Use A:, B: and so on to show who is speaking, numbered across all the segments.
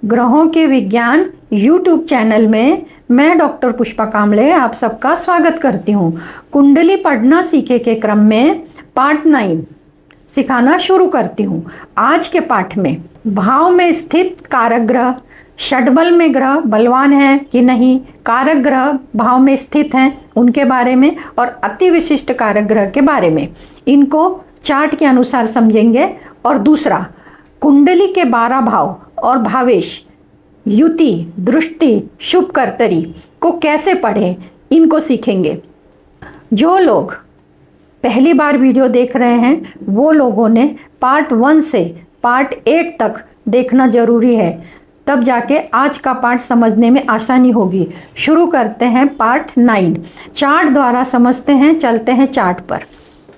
A: ग्रहों के विज्ञान YouTube चैनल में मैं डॉक्टर पुष्पा कामले आप सबका स्वागत करती हूँ। कुंडली पढ़ना सीखे के क्रम में पार्ट 9 सिखाना शुरू करती हूँ। आज के पाठ में भाव में स्थित कारक ग्रह, षटबल में ग्रह बलवान है कि नहीं, कारक ग्रह भाव में स्थित हैं उनके बारे में और अति विशिष्ट कारक ग्रह के बारे में, इनको चार्ट के अनुसार समझेंगे। और दूसरा, कुंडली के 12 भाव और भावेश, युति, दृष्टि, शुभ कर्तरी को कैसे पढ़ें, इनको सीखेंगे। जो लोग पहली बार वीडियो देख रहे हैं वो लोगों ने पार्ट 1 से पार्ट 8 तक देखना जरूरी है, तब जाके आज का पाठ समझने में आसानी होगी। शुरू करते हैं पार्ट 9। चार्ट द्वारा समझते हैं, चलते हैं चार्ट पर।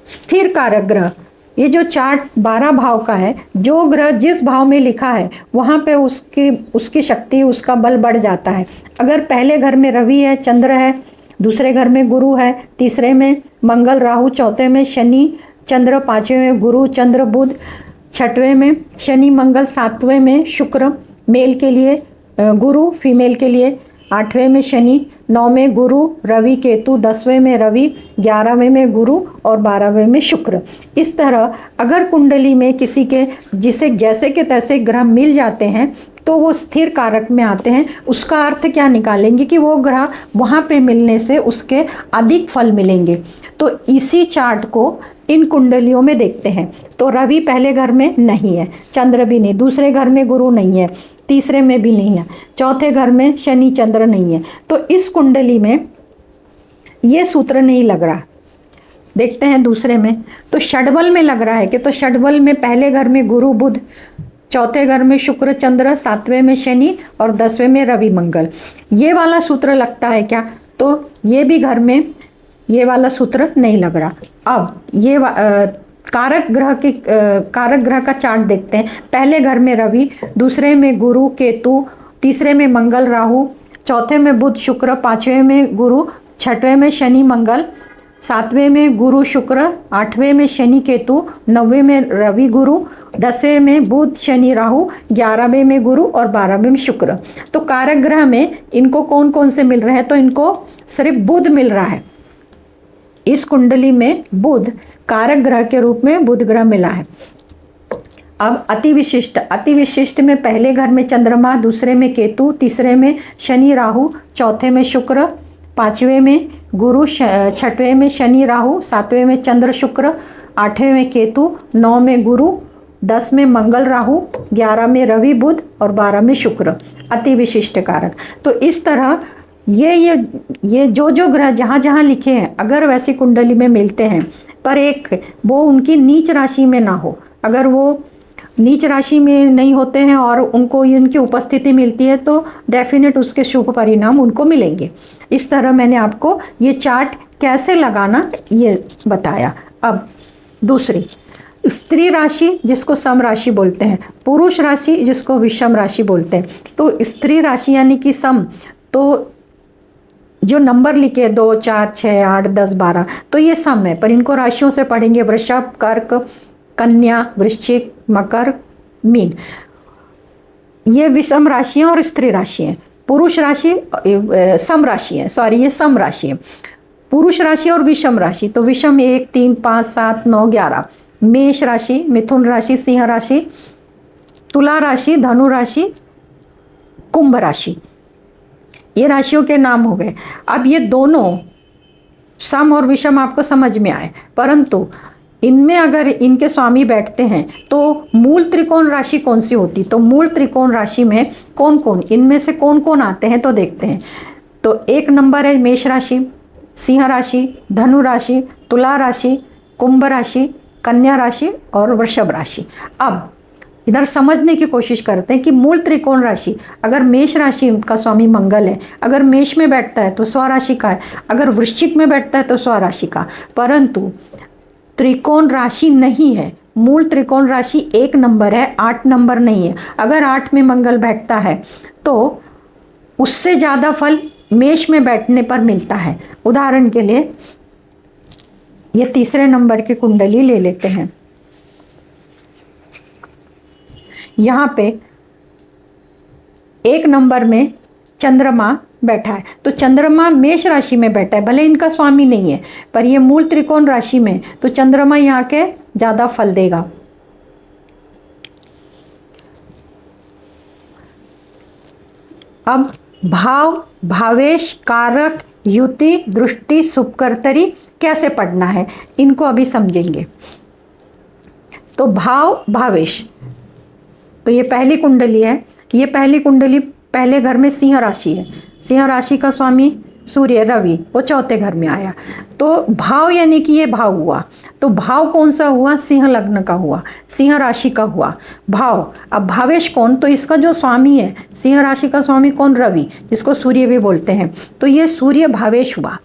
A: स्थिर कारक ग्रह, ये जो चार्ट 12 भाव का है, जो ग्रह जिस भाव में लिखा है वहां पे उसकी शक्ति, उसका बल बढ़ जाता है। अगर पहले घर में रवि है, चंद्र है, दूसरे घर में गुरु है, तीसरे में मंगल राहु, चौथे में शनि चंद्र, पांचवें में गुरु चंद्र बुध, छठवें में शनि मंगल, सातवें में शुक्र मेल के लिए, गुरु फीमेल के लिए, 8वें में शनि, 9 में गुरु रवि केतु, 10वें में रवि, 11वें में गुरु और 12वें में शुक्र। इस तरह अगर कुंडली में किसी के जिसे जैसे के तैसे ग्रह मिल जाते हैं तो वो स्थिर कारक में आते हैं। उसका अर्थ क्या निकालेंगे कि वो ग्रह वहां पे मिलने से उसके अधिक फल मिलेंगे। तो इसी चार्ट को इन कुंडलियों में देखते हैं। तो रवि पहले घर में नहीं है, चंद्र भी नहीं, दूसरे घर में गुरु नहीं है, तीसरे में भी नहीं है, चौथे घर में शनि चंद्र नहीं है। तो इस कुंडली में ये सूत्र नहीं लग रहा। देखते हैं दूसरे में, तो षटबल में लग रहा है कि तो षटबल में पहले घर में गुरु बुध, चौथे घर में शुक्र चंद्र, 7वें में शनि और 10वें में रवि मंगल। ये वाला सूत्र लगता है क्या? तो ये भी घर में ये वाला सूत्र नहीं लग रहा। अब ये कारक ग्रह का चार्ट देखते हैं। पहले घर में रवि, दूसरे में गुरु केतु, तीसरे में मंगल राहु, चौथे में बुध शुक्र, 5वें में गुरु, 6वें में शनि मंगल, 7वें में गुरु शुक्र, 8वें में शनि केतु, 9वें में रवि गुरु, 10वें में बुध शनि राहु, 11वें में गुरु और 12वें में शुक्र। तो कारक ग्रह में इनको कौन कौन से मिल रहे हैं? तो इनको सिर्फ बुध मिल रहा है। इस कुंडली में बुध कारक ग्रह के रूप में बुध ग्रह मिला है। अब अति विशिष्ट में पहले घर में चंद्रमा, दूसरे में केतु, तीसरे में शनि राहु, चौथे में शुक्र, 5वें में गुरु, 6वें में शनि राहु, 7वें में चंद्र शुक्र, 8वें में केतु, 9 में गुरु, 10 में मंगल राहु, 11 में रवि बुध और 12 में शुक्र। अति विशिष्ट कारक। तो इस तरह ये जो ग्रह जहां जहां लिखे हैं, अगर वैसी कुंडली में मिलते हैं पर एक वो उनकी नीच राशि में ना हो, अगर वो नीच राशि में नहीं होते हैं और उनको इनकी उपस्थिति मिलती है तो डेफिनेट उसके शुभ परिणाम उनको मिलेंगे। इस तरह मैंने आपको ये चार्ट कैसे लगाना ये बताया। अब दूसरी, स्त्री राशि जिसको सम राशि बोलते हैं, पुरुष राशि जिसको विषम राशि बोलते हैं। तो स्त्री राशि यानी कि सम, तो जो नंबर लिखे 2, 4, 6, 8, 10, 12, तो ये सम है, पर इनको राशियों से पढ़ेंगे। वृषभ, कर्क, कन्या, वृश्चिक, मकर, मीन, ये विषम राशि और स्त्री राशि है। पुरुष राशि सम राशि है, सॉरी ये सम राशि है। पुरुष राशि और विषम राशि, तो विषम 1, 3, 5, 7, 9, 11। मेष राशि, मिथुन राशि, सिंह राशि, तुला राशि, धनु राशि, कुंभ राशि, ये राशियों के नाम हो गए। अब ये दोनों सम और विषम आपको समझ में आए, परंतु इनमें अगर इनके स्वामी बैठते हैं तो मूल त्रिकोण राशि कौन सी होती? तो मूल त्रिकोण राशि में कौन कौन, इनमें से कौन कौन आते हैं तो देखते हैं। तो 1 नंबर है मेष राशि, सिंह राशि, धनु राशि, तुला राशि, कुंभ राशि, कन्या राशि और वृषभ राशि। अब इधर समझने की कोशिश करते हैं कि मूल त्रिकोण राशि, अगर मेष राशि का स्वामी मंगल है, अगर मेष में बैठता है तो स्वराशि का है, अगर वृश्चिक में बैठता है तो स्वराशि का, परंतु त्रिकोण राशि नहीं है। मूल त्रिकोण राशि 1 नंबर है, 8 नंबर नहीं है। अगर 8 में मंगल बैठता है तो उससे ज्यादा फल मेष में बैठने पर मिलता है। उदाहरण के लिए ये तीसरे नंबर की कुंडली ले लेते हैं। यहाँ पे 1 नंबर में चंद्रमा बैठा है, तो चंद्रमा मेष राशि में बैठा है, भले इनका स्वामी नहीं है पर ये मूल त्रिकोण राशि में, तो चंद्रमा यहाँ के ज्यादा फल देगा। अब भाव, भावेश, कारक, युति, दृष्टि, शुभकर्तरी कैसे पढ़ना है इनको अभी समझेंगे। तो भाव, भावेश, तो ये पहली कुंडली है। ये पहली कुंडली पहले घर में सिंह राशि है, सिंह राशि का स्वामी सूर्य, रवि, वो चौथे घर में आया। तो भाव यानी कि ये भाव हुआ, तो भाव कौन सा हुआ? सिंह लग्न का हुआ, सिंह राशि का हुआ भाव। अब भावेश कौन? तो इसका जो स्वामी है, सिंह राशि का स्वामी कौन? रवि, जिसको सूर्य भी बोलते हैं। तो ये सूर्य भावेश हुआ।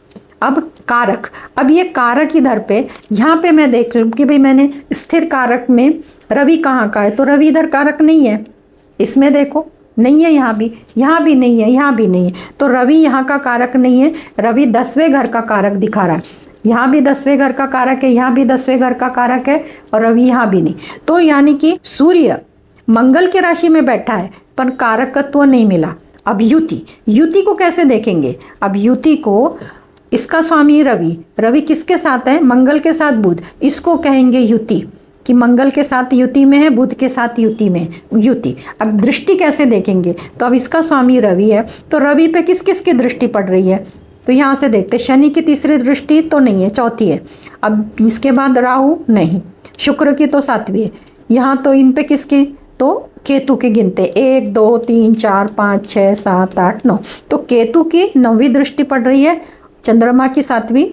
A: अब कारक, अब ये कारक इधर पे, यहाँ पे मैं देख लूं कि भाई मैंने स्थिर कारक में रवि कहाँ का है, तो रवि इधर कारक नहीं है, इसमें देखो नहीं है, यहाँ भी नहीं है, यहाँ भी नहीं है, तो रवि यहाँ का कारक नहीं है। रवि 10वें घर का कारक दिखा रहा है, यहाँ भी 10वें घर का कारक है, यहाँ भी 10वें घर का कारक है, और रवि यहाँ भी नहीं। तो यानी कि सूर्य मंगल के राशि में बैठा है पर कारकत्व नहीं मिला। अब युति, युति को कैसे देखेंगे? अब युति को, इसका स्वामी रवि, रवि किसके साथ है? मंगल के साथ बुध, इसको कहेंगे युति, कि मंगल के साथ युति में है, बुध के साथ युति में युति। अब दृष्टि कैसे देखेंगे? तो अब इसका स्वामी रवि है, तो रवि पे किस किस की दृष्टि पड़ रही है? तो यहां से देखते, शनि की तीसरी दृष्टि तो नहीं है, चौथी है। अब इसके बाद राहु नहीं, शुक्र की तो 7वीं है। यहाँ तो इन पे किसकी? तो केतु के गिनते 1 2 3 4 5 6 7 8 9, तो केतु की 9वीं दृष्टि पड़ रही है, चंद्रमा की 7वीं,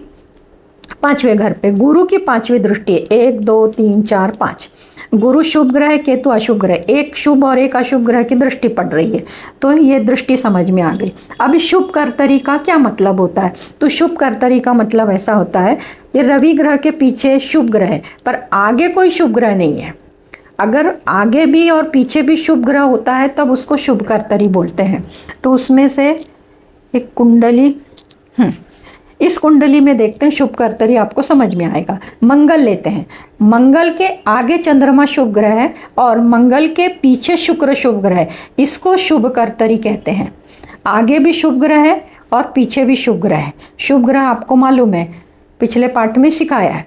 A: 5वें घर पे गुरु की 5वीं दृष्टि है, 1 2 3 4 5। गुरु शुभ ग्रह, केतु अशुभ ग्रह, एक शुभ और एक अशुभ ग्रह की दृष्टि पड़ रही है, तो ये दृष्टि समझ में आ गई। अब शुभ कर्तरी का क्या मतलब होता है? तो शुभ कर्तरी का मतलब ऐसा होता है, ये रवि ग्रह के पीछे शुभ ग्रह है पर आगे कोई शुभ ग्रह नहीं है। अगर आगे भी और पीछे भी शुभ ग्रह होता है तब उसको शुभ कर्तरी बोलते हैं। तो उसमें से एक कुंडली, इस कुंडली में देखते हैं शुभ कर्तरी, आपको समझ में आएगा। मंगल लेते हैं, मंगल के आगे चंद्रमा शुभ ग्रह है और मंगल के पीछे शुक्र शुभ ग्रह है, इसको शुभ कर्तरी कहते हैं। आगे भी शुभ ग्रह है और पीछे भी शुभ ग्रह है। शुभ ग्रह आपको मालूम है, पिछले पार्ट में सिखाया है।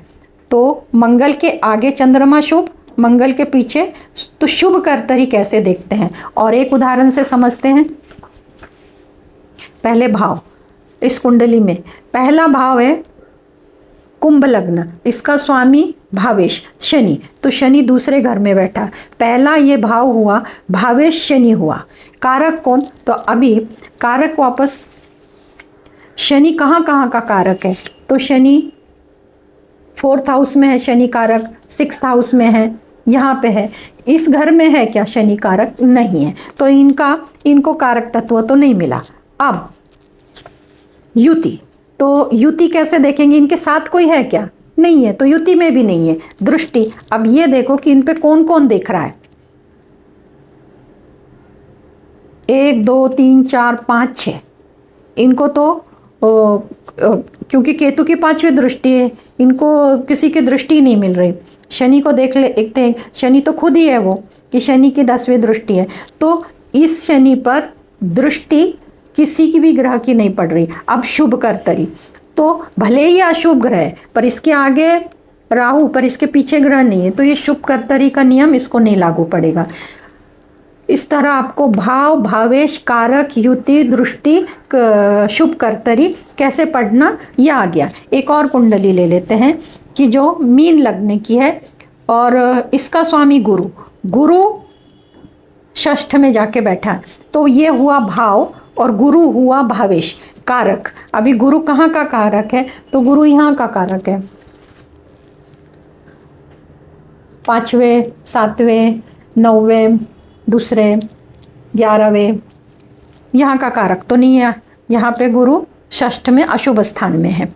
A: तो मंगल के आगे चंद्रमा शुभ, मंगल के पीछे, तो शुभ कर्तरी कैसे देखते हैं और एक उदाहरण से समझते हैं। पहले भाव, इस कुंडली में पहला भाव है कुंभ लग्न, इसका स्वामी भावेश शनि, तो शनि दूसरे घर में बैठा, पहला ये भाव हुआ भावेश शनि हुआ। कारक कौन? तो अभी कारक वापस, शनि कहाँ कहाँ का कारक है? तो शनि 4th हाउस में है, शनि कारक 6th हाउस में है, यहाँ पे है। इस घर में है क्या शनि कारक? नहीं है, तो इनको कारक तत्व तो नहीं मिला। अब युति, तो युति कैसे देखेंगे? इनके साथ कोई है क्या? नहीं है, तो युति में भी नहीं है। दृष्टि, अब ये देखो कि इन पे कौन कौन देख रहा है। 1 2 3 4 5 6, इनको तो क्योंकि केतु की 5वीं दृष्टि है, इनको किसी की दृष्टि नहीं मिल रही। शनि को देख ले, देखते हैं, शनि तो खुद ही है वो, कि शनि की 10वीं दृष्टि है, तो इस शनि पर दृष्टि किसी की भी ग्रह की नहीं पड़ रही। अब शुभ कर्तरी, तो भले ही अशुभ ग्रह है पर इसके आगे राहु, पर इसके पीछे ग्रह नहीं है, तो ये शुभ कर्तरी का नियम इसको नहीं लागू पड़ेगा। इस तरह आपको भाव, भावेश, कारक, युति, दृष्टि, शुभ कर्तरी कैसे पढ़ना ये आ गया। एक और कुंडली ले लेते हैं कि जो मीन लग्न की है और इसका स्वामी गुरु, गुरु 6th में जाके बैठा, तो ये हुआ भाव और गुरु हुआ भावेश कारक। अभी गुरु कहाँ का कारक है? तो गुरु यहाँ का कारक है, 5वें 7वें 9वें दूसरे 11वें, यहाँ का कारक तो नहीं है। यहाँ पे गुरु 6th में अशुभ स्थान में है।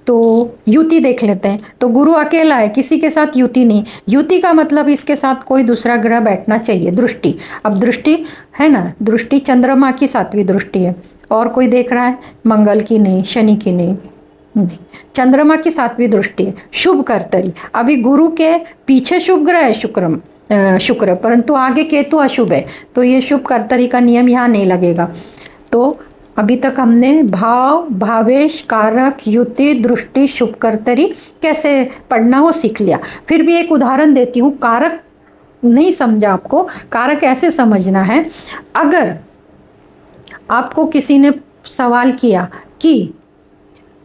A: तो युति देख लेते हैं, तो गुरु अकेला है, किसी के साथ युति नहीं। युति का मतलब इसके साथ कोई दूसरा ग्रह बैठना चाहिए। दृष्टि, अब दृष्टि है ना, दृष्टि चंद्रमा की 7वीं दृष्टि है, और कोई देख रहा है? मंगल की नहीं, शनि की नहीं, चंद्रमा की 7वीं दृष्टि है। शुभ कर्तरी, अभी गुरु के पीछे शुभ ग्रह है शुक्र, शुक्र, परंतु आगे केतु अशुभ है, तो ये शुभ कर्तरी का नियम यहाँ नहीं लगेगा। तो अभी तक हमने भाव, भावेश, कारक, युति, दृष्टि, शुभ कर्तरी कैसे पढ़ना वो सीख लिया। फिर भी एक उदाहरण देती हूँ, कारक नहीं समझा आपको, कारक ऐसे समझना है। अगर आपको किसी ने सवाल किया कि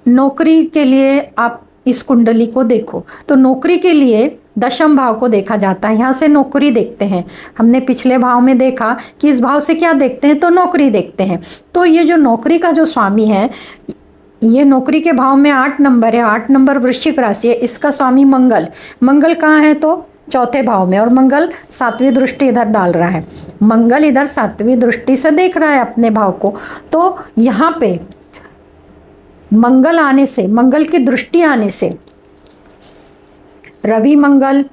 A: नौकरी के लिए आप इस कुंडली को देखो, तो नौकरी के लिए दशम भाव को देखा जाता है, यहाँ से नौकरी देखते हैं। हमने पिछले भाव में देखा कि इस भाव से क्या देखते हैं, तो नौकरी देखते हैं। तो ये जो नौकरी का जो स्वामी है, ये नौकरी के भाव में 8 नंबर है, 8 नंबर वृश्चिक राशि है, इसका स्वामी मंगल। मंगल कहाँ है, तो चौथे भाव में, और मंगल 7वीं दृष्टि इधर डाल रहा है। मंगल इधर 7वीं दृष्टि से देख रहा है अपने भाव को। तो यहाँ पे मंगल आने से, मंगल की दृष्टि आने से, रवि मंगल,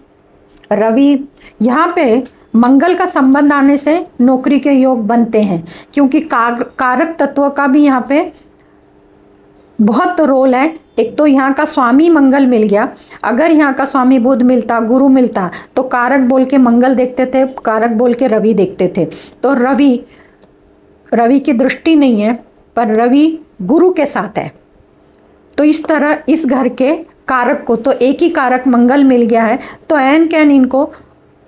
A: रवि यहाँ पे मंगल का संबंध आने से नौकरी के योग बनते हैं, क्योंकि कारक तत्व का भी यहाँ पे बहुत रोल है। एक तो यहाँ का स्वामी मंगल मिल गया, अगर यहाँ का स्वामी बुध मिलता, गुरु मिलता, तो कारक बोल के मंगल देखते थे, कारक बोल के रवि देखते थे। तो रवि की दृष्टि नहीं है, पर रवि गुरु के साथ है। तो इस तरह इस घर के कारक को, तो एक ही कारक मंगल मिल गया है, तो एन कैन इनको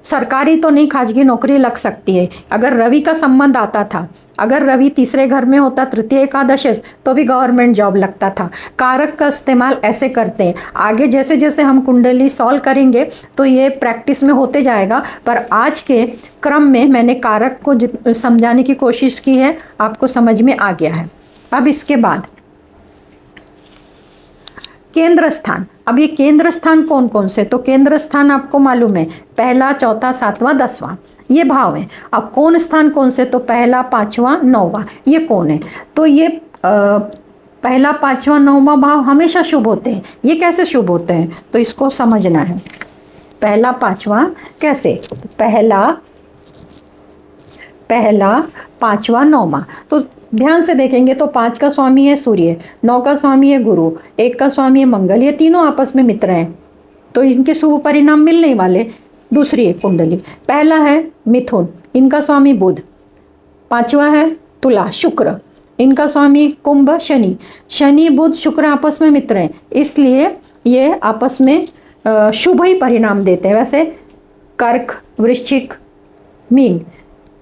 A: सरकारी तो नहीं, खाजगी नौकरी लग सकती है। अगर रवि का संबंध आता था, अगर रवि तीसरे घर में होता, तृतीय एकादश, तो भी गवर्नमेंट जॉब लगता था। कारक का इस्तेमाल ऐसे करते हैं। आगे जैसे जैसे हम कुंडली सॉल्व करेंगे तो ये प्रैक्टिस में होते जाएगा, पर आज के क्रम में मैंने कारक को समझाने की कोशिश की है, आपको समझ में आ गया है। अब इसके बाद केंद्र स्थान। अब ये केंद्र स्थान कौन कौन से, तो केंद्र स्थान आपको मालूम है, पहला, चौथा, सातवां, 10वां, ये भाव है। अब कौन स्थान कौन से, तो पहला, 5वां, 9वां, ये कौन है, तो ये पहला, 5वां, 9वां भाव हमेशा शुभ होते हैं। ये कैसे शुभ होते हैं, तो इसको समझना है। पहला, 5वां कैसे, पहला, 5वां, 9वां, तो ध्यान से देखेंगे तो 5 का स्वामी है सूर्य, 9 का स्वामी है गुरु, 1 का स्वामी है मंगल, ये तीनों आपस में मित्र हैं, तो इनके शुभ परिणाम मिलने वाले। दूसरी एक कुंडली, पहला है मिथुन, इनका स्वामी बुध, 5वां है तुला, शुक्र, इनका स्वामी कुंभ, शनि बुध शुक्र आपस में मित्र हैं, इसलिए ये आपस में शुभ ही परिणाम देते हैं। वैसे कर्क, वृश्चिक, मीन,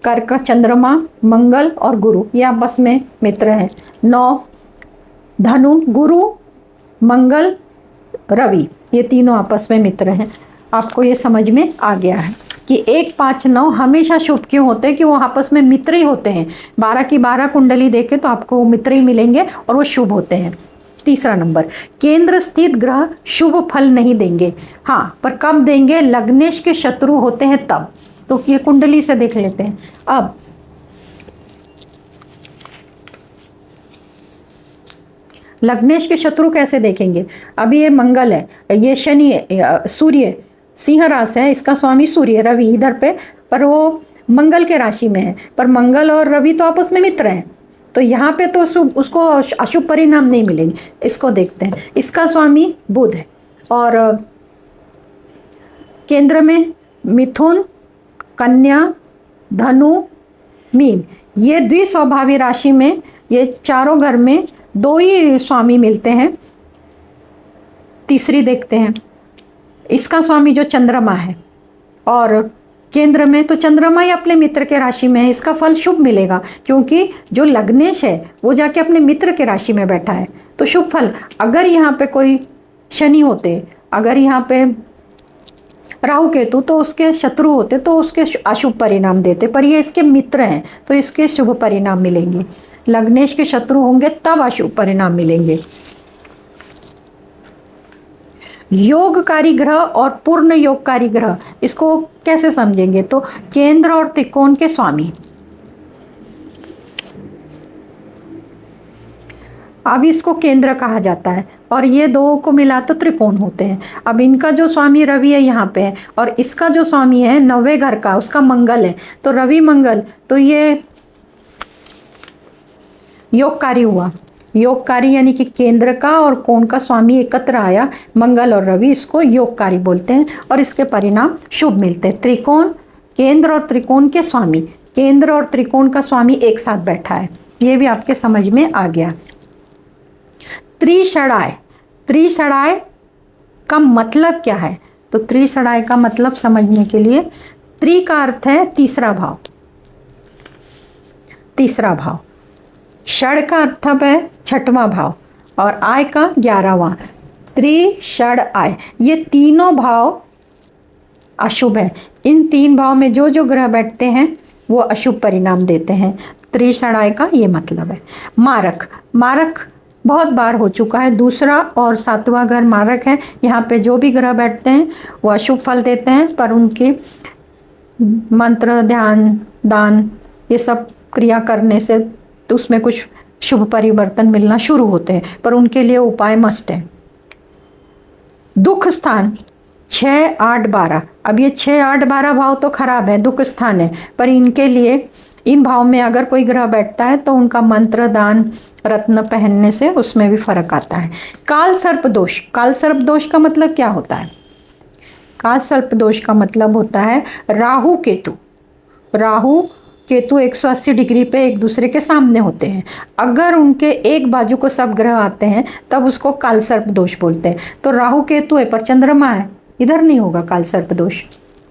A: कर्क का चंद्रमा, मंगल और गुरु, ये आपस में मित्र हैं। 9 धनु, गुरु, मंगल, रवि, ये तीनों आपस में मित्र हैं। आपको ये समझ में आ गया है कि 1, 5, 9 हमेशा शुभ क्यों होते हैं, कि वो आपस में मित्र ही होते हैं। 12 की 12 कुंडली देखे तो आपको वो मित्र ही मिलेंगे और वो शुभ होते हैं। तीसरा नंबर, केंद्र स्थित ग्रह शुभ फल नहीं देंगे, हाँ, पर कब देंगे, लग्नेश के शत्रु होते हैं तब। तो ये कुंडली से देख लेते हैं। अब लग्नेश के शत्रु कैसे देखेंगे, अभी ये मंगल है, ये शनि है, सूर्य सिंह राशि है, इसका स्वामी सूर्य, रवि इधर पे, पर वो मंगल के राशि में है, पर मंगल और रवि तो आपस में मित्र हैं, तो यहाँ पे तो उसको अशुभ परिणाम नहीं मिलेंगे। इसको देखते हैं, इसका स्वामी बुध है, और केंद्र में मिथुन, कन्या, धनु, मीन, ये द्विस्वभावी राशि में ये चारों घर में 2 ही स्वामी मिलते हैं। तीसरी देखते हैं, इसका स्वामी जो चंद्रमा है, और केंद्र में तो चंद्रमा ही अपने मित्र के राशि में है, इसका फल शुभ मिलेगा, क्योंकि जो लग्नेश है वो जाके अपने मित्र के राशि में बैठा है, तो शुभ फल। अगर यहाँ पे कोई शनि होते, अगर यहाँ पे राहु केतु, तो उसके शत्रु होते, तो उसके अशुभ परिणाम देते, पर ये इसके मित्र हैं तो इसके शुभ परिणाम मिलेंगे। लग्नेश के शत्रु होंगे तब अशुभ परिणाम मिलेंगे। योगकारी ग्रह और पूर्ण योगकारी ग्रह, इसको कैसे समझेंगे, तो केंद्र और त्रिकोण के स्वामी। अब इसको केंद्र कहा जाता है, और ये 2 को मिला तो त्रिकोण होते हैं। अब इनका जो स्वामी रवि है यहाँ पे है, और इसका जो स्वामी है 9वें घर का, उसका मंगल है, तो रवि मंगल, तो ये योगकारी हुआ। योगकारी यानी कि केंद्र का और कोण का स्वामी एकत्र आया, मंगल और रवि, इसको योगकारी बोलते हैं और इसके परिणाम शुभ मिलते हैं। त्रिकोण, केंद्र और त्रिकोण के स्वामी, केंद्र और त्रिकोण का स्वामी एक साथ बैठा है, ये भी आपके समझ में आ गया। त्रिषडाय, त्रिषडाय का मतलब क्या है? तो त्रिषडाय का मतलब समझने के लिए, त्रि का अर्थ है तीसरा भाव, तीसरा भाव, षड का अर्थ है छठवां भाव और आय का 11वां। त्रिषड आय, ये तीनों भाव अशुभ है। इन तीन भाव में जो जो ग्रह बैठते हैं वो अशुभ परिणाम देते हैं। त्रिषडाय का ये मतलब है। मारक, मारक बहुत बार हो चुका है, दूसरा और सातवां घर मारक है। यहाँ पे जो भी ग्रह बैठते हैं वो अशुभ फल देते हैं, पर उनके मंत्र, ध्यान, दान, ये सब क्रिया करने से तो उसमें कुछ शुभ परिवर्तन मिलना शुरू होते हैं, पर उनके लिए उपाय मस्ट है। दुख स्थान 6, 8, 12, अब ये 6, 8, 12 भाव तो खराब है, दुख स्थान है, पर इनके लिए इन भाव में अगर कोई ग्रह बैठता है तो उनका मंत्र, दान, रत्न पहनने से उसमें भी फर्क आता है। काल सर्प दोष, काल सर्प दोष का मतलब क्या होता है? काल सर्प दोष का मतलब होता है राहु केतु, राहु केतु 180 डिग्री पे एक दूसरे के सामने होते हैं, अगर उनके एक बाजू को सब ग्रह आते हैं तब उसको काल सर्प दोष बोलते हैं। तो राहु केतु है पर चंद्रमा है, इधर नहीं होगा काल सर्प दोष।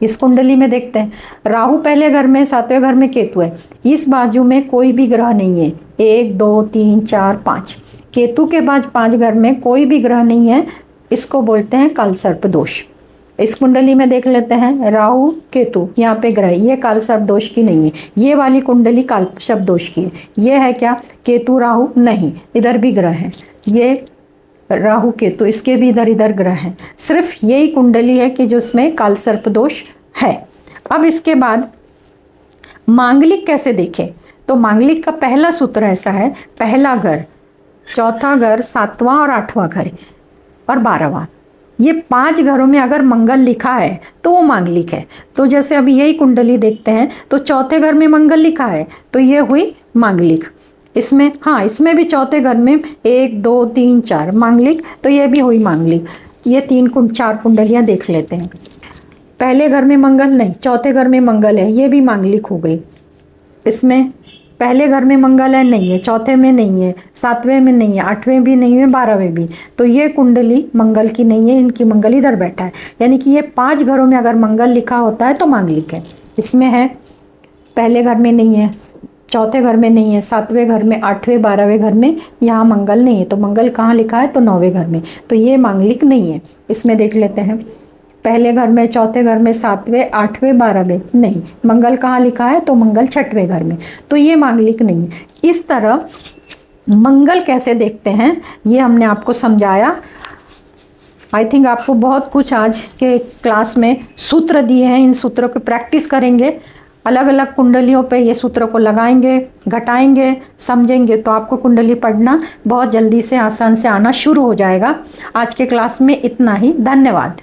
A: इस कुंडली में देखते हैं, राहु पहले घर में, 7वें घर में केतु है, इस बाजू में कोई भी ग्रह नहीं है, 1, 2, 3, 4, 5, केतु के बाद 5 घर में कोई भी ग्रह नहीं है, इसको बोलते हैं काल सर्प दोष। इस कुंडली में देख लेते हैं, राहु केतु यहाँ पे ग्रह, ये काल सर्प दोष की नहीं है, ये वाली कुंडली काल सर्प दोष की है। ये है क्या? केतु राहु नहीं, इधर भी ग्रह है, ये राहु केतु, इसके भी इधर इधर ग्रह हैं, सिर्फ यही कुंडली है कि जो उसमें काल सर्प दोष है। अब इसके बाद मांगलिक कैसे देखें? तो मांगलिक का पहला सूत्र ऐसा है, पहला घर, चौथा घर, 7वां और 8वां घर और 12वां, ये 5 घरों में अगर मंगल लिखा है तो वो मांगलिक है। तो जैसे अभी यही कुंडली देखते हैं तो चौथे घर में मंगल लिखा है तो ये हुई मांगलिक। इसमें हाँ, इसमें भी चौथे घर में 1, 2, 3, 4 मांगलिक, तो ये भी हुई मांगलिक। ये 4 कुंडलियां देख लेते हैं। पहले घर में मंगल नहीं, चौथे घर में मंगल है, ये भी मांगलिक हो गई। इसमें पहले घर में मंगल है, नहीं है, चौथे में नहीं है, 7वें में नहीं है, 8वें भी नहीं है, 12वें भी, तो ये कुंडली मंगल की नहीं है, इनकी मंगल इधर बैठा है। यानी कि ये 5 घरों में अगर मंगल लिखा होता है तो मांगलिक है। इसमें है पहले घर में नहीं है, चौथे घर में नहीं है, 7वें घर में, 8वें, 12वें घर में यहाँ मंगल नहीं है, तो मंगल कहाँ लिखा है? तो 9वें घर में, तो ये मांगलिक नहीं है। इसमें देख लेते हैं, पहले घर में, चौथे घर में, 7वें, 8वें, 12वें नहीं, मंगल कहाँ लिखा है? तो मंगल 6वें घर में, तो ये मांगलिक नहीं है। इस तरह मंगल कैसे देखते हैं ये हमने आपको समझाया। आई थिंक आपको बहुत कुछ आज के क्लास में सूत्र दिए हैं, इन सूत्रों को प्रैक्टिस करेंगे, अलग अलग कुंडलियों पे ये सूत्रों को लगाएंगे, घटाएंगे, समझेंगे, तो आपको कुंडली पढ़ना बहुत जल्दी से, आसान से आना शुरू हो जाएगा। आज के क्लास में इतना ही, धन्यवाद।